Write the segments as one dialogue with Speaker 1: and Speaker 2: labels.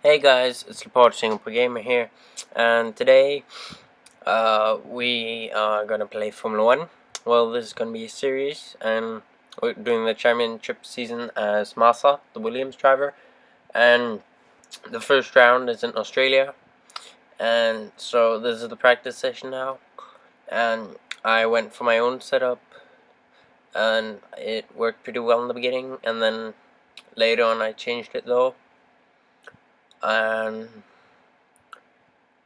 Speaker 1: Hey guys, it's Laporte Single Gamer here, and today we are gonna play Formula One. Well, this is gonna be a series, and we're doing the championship season as Massa, the Williams driver, and the first round is in Australia, and so this is the practice session now, and I went for my own setup, and it worked pretty well in the beginning, and then later on I changed it though, and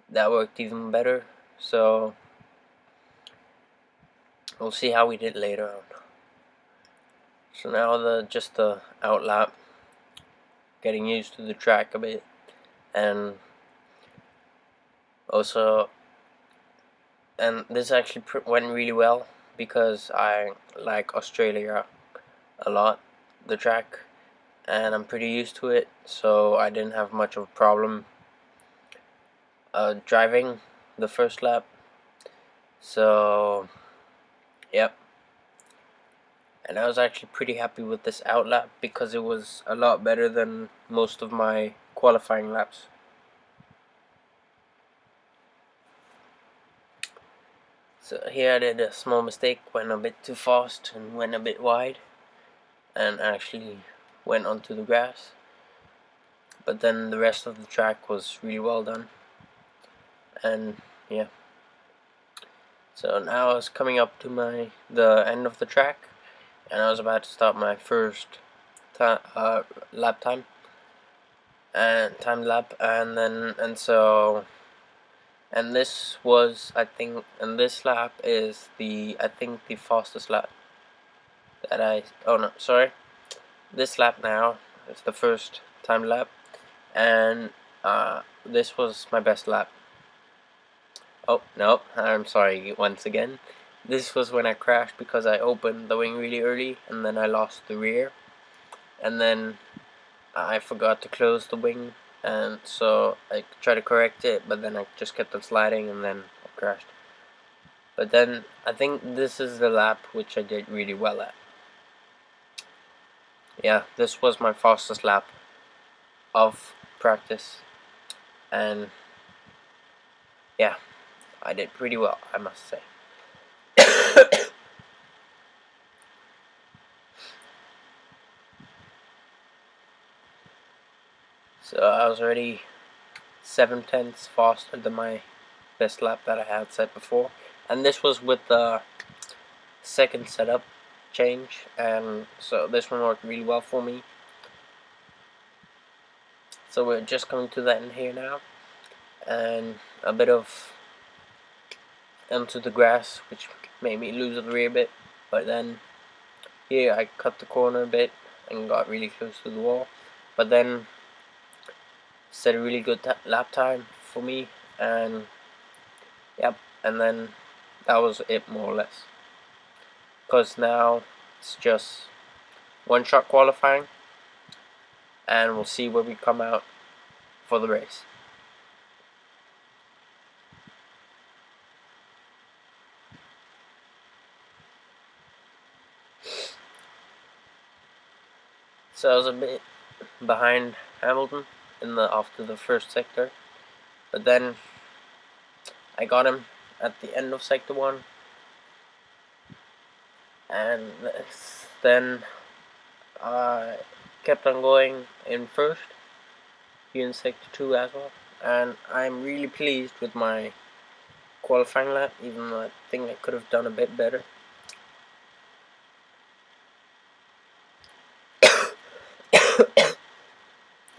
Speaker 1: that worked even better. So we'll see how we did later on. So now just the outlap, getting used to the track a bit, and also, and this actually went really well because I like Australia a lot, the track, and I'm pretty used to it, so I didn't have much of a problem driving the first lap. So yep. And I was actually pretty happy with this outlap because it was a lot better than most of my qualifying laps. So here I did a small mistake, went a bit too fast and went a bit wide, and actually went onto the grass. But then the rest of the track was really well done. And yeah. So now I was coming up to the end of the track, and I was about to start my first lap time and time lap, and this was, I think, and this lap is the fastest lap that oh no, sorry, this lap now is the first time lap, and this was my best lap. Oh no, I'm sorry once again. This was when I crashed because I opened the wing really early, and then I lost the rear, and then I forgot to close the wing, and so I tried to correct it, but then I just kept on sliding, and then I crashed. But then I think this is the lap which I did really well at. Yeah, this was my fastest lap of practice, and yeah, I did pretty well, I must say. So I was already 7/10 faster than my best lap that I had set before, and this was with the second setup change, and so this one worked really well for me. So we're just coming to the end here now, and a bit of onto the grass, which made me lose the rear a bit, but then here I cut the corner a bit and got really close to the wall, but then set a really good lap time for me, and yep, and then that was it more or less, because now it's just one shot qualifying, and we'll see where we come out for the race. So I was a bit behind Hamilton after the first sector, but then I got him at the end of sector 1, and then I kept on going in first, here in sector 2 as well, and I'm really pleased with my qualifying lap, even though I think I could have done a bit better.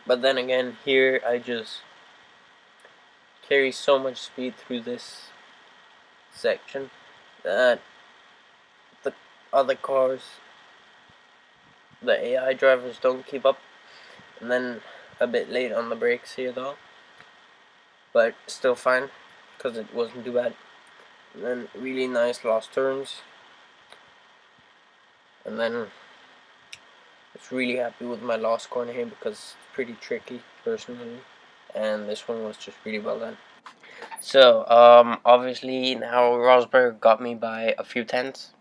Speaker 1: But then again, here I just carry so much speed through this section that the other cars, the AI drivers, don't keep up, and then a bit late on the brakes here though, but still fine because it wasn't too bad. And then really nice last turns, and then I was really happy with my last corner here because it's pretty tricky personally, and this one was just really well done. So obviously now Rosberg got me by a few tenths.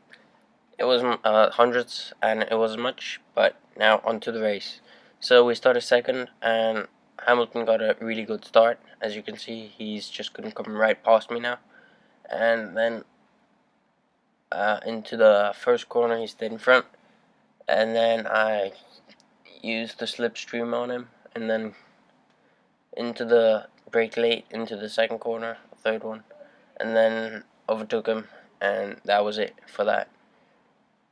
Speaker 1: It wasn't hundreds, and it wasn't much, but now onto the race. So we started second, and Hamilton got a really good start. As you can see, he's just gonna come right past me now. And then into the first corner, he stayed in front. And then I used the slipstream on him, and then into the brake late into the second corner, third one, and then overtook him, and that was it for that.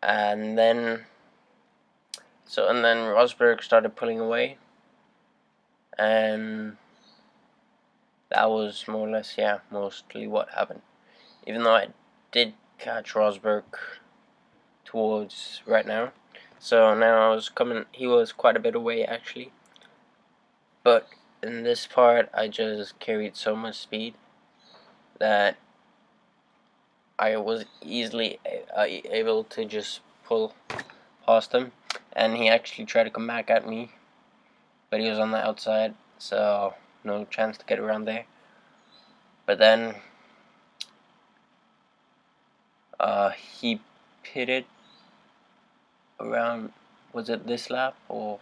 Speaker 1: And then Rosberg started pulling away, and that was more or less, yeah, mostly what happened. Even though I did catch Rosberg towards right now, so now I was coming. He was quite a bit away actually, but in this part I just carried so much speed that I was easily able to just pull past him, and he actually tried to come back at me, but he was on the outside, so no chance to get around there. But then he pitted around, was it this lap or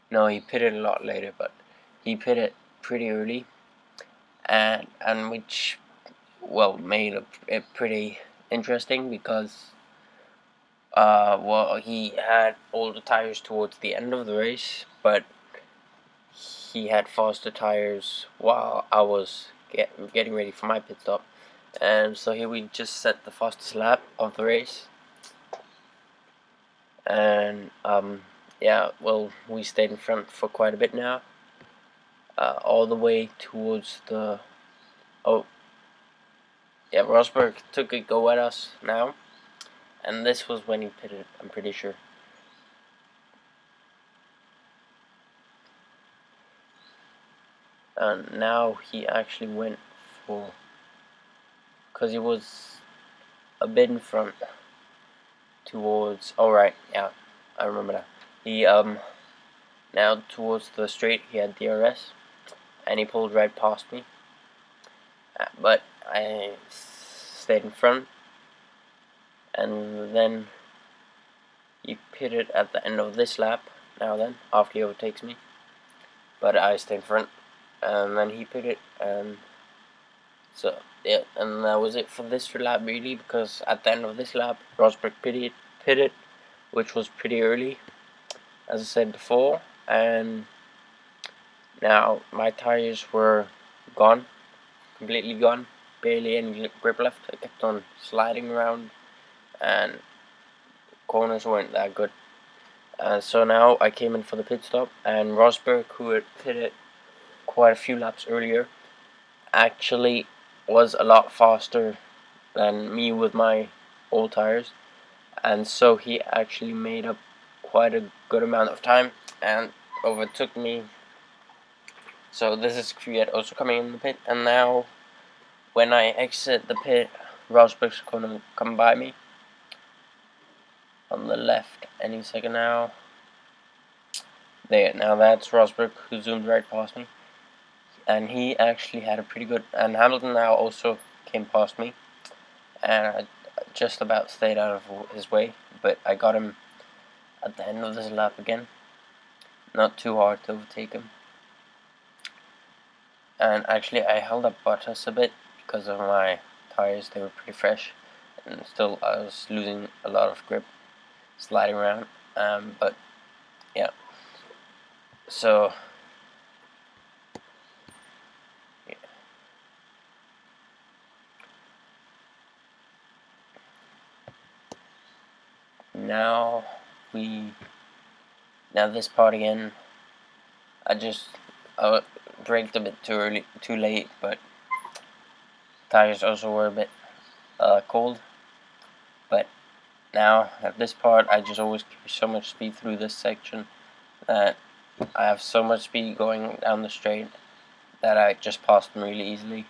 Speaker 1: no, he pitted a lot later, but he pitted pretty early, and which, well, made it pretty interesting because well, he had all the tires towards the end of the race, but he had faster tires while I was getting ready for my pit stop. And so here we just set the fastest lap of the race. And yeah, well, we stayed in front for quite a bit now. All the way towards the... Oh, yeah, Rosberg took a go at us now. And this was when he pitted, I'm pretty sure. And now he actually went for... Because he was a bit in front towards... Oh, right, yeah, I remember that. He, now towards the straight, he had DRS. And he pulled right past me. But I stayed in front. And then he pitted at the end of this lap, after he overtakes me. But I stayed in front, and then he pitted, and so, yeah, and that was it for this lap, really, because at the end of this lap, Rosberg pitted, which was pretty early, as I said before, and now my tires were gone, completely gone, barely any grip left. I kept on sliding around, and corners weren't that good. So now I came in for the pit stop, and Rosberg, who had pitted quite a few laps earlier, actually was a lot faster than me with my old tires, and so he actually made up quite a good amount of time and overtook me. So this is Kvyat also coming in the pit, and now when I exit the pit, Rosberg's gonna come by me on the left any second now. There, now that's Rosberg who zoomed right past me, and he actually had a pretty good, and Hamilton now also came past me, and I just about stayed out of his way, but I got him at the end of this lap again. Not too hard to overtake him. And actually I held up Bottas a bit because of my tires, they were pretty fresh, and still I was losing a lot of grip sliding around, but yeah, so yeah. Now this part again, I braked a bit too late, but tires also were a bit cold. But now at this part, I just always carry so much speed through this section that I have so much speed going down the straight that I just passed them really easily.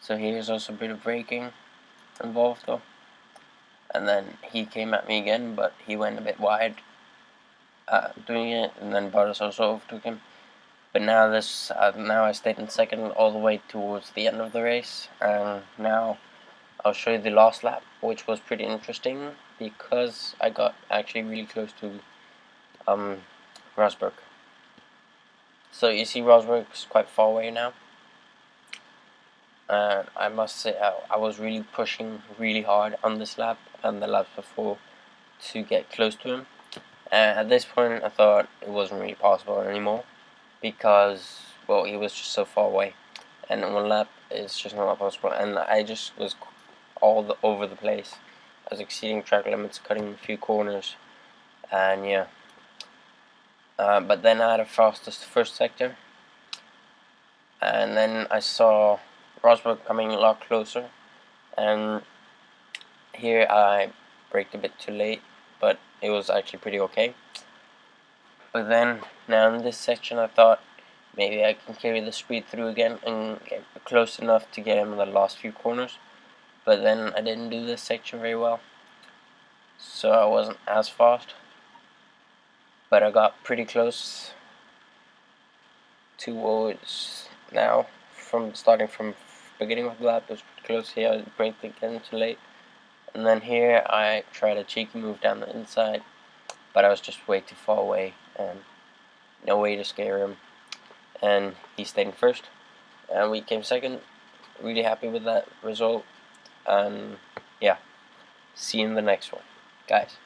Speaker 1: So here's also a bit of braking involved though. And then he came at me again, but he went a bit wide doing it, and then Bottas also overtook him. But now now I stayed in second all the way towards the end of the race, and now I'll show you the last lap, which was pretty interesting because I got actually really close to Rosberg. So you see Rosberg's quite far away now. And I must say I was really pushing really hard on this lap and the laps before to get close to him. And at this point I thought it wasn't really possible anymore because, well, he was just so far away. And one lap is just not possible. And I just was over the place. I was exceeding track limits, cutting a few corners. And yeah. But then I had a fastest first sector. And then I saw Rosberg coming a lot closer, and here I braked a bit too late, but it was actually pretty okay. But then now in this section I thought maybe I can carry the speed through again and get close enough to get him in the last few corners. But then I didn't do this section very well, so I wasn't as fast, but I got pretty close towards now. From starting from beginning of the lap, it was pretty close. Here I braked again too late, and then here I tried a cheeky move down the inside, but I was just way too far away and no way to scare him, and he stayed in first and we came second. Really happy with that result, and yeah, see you in the next one, guys.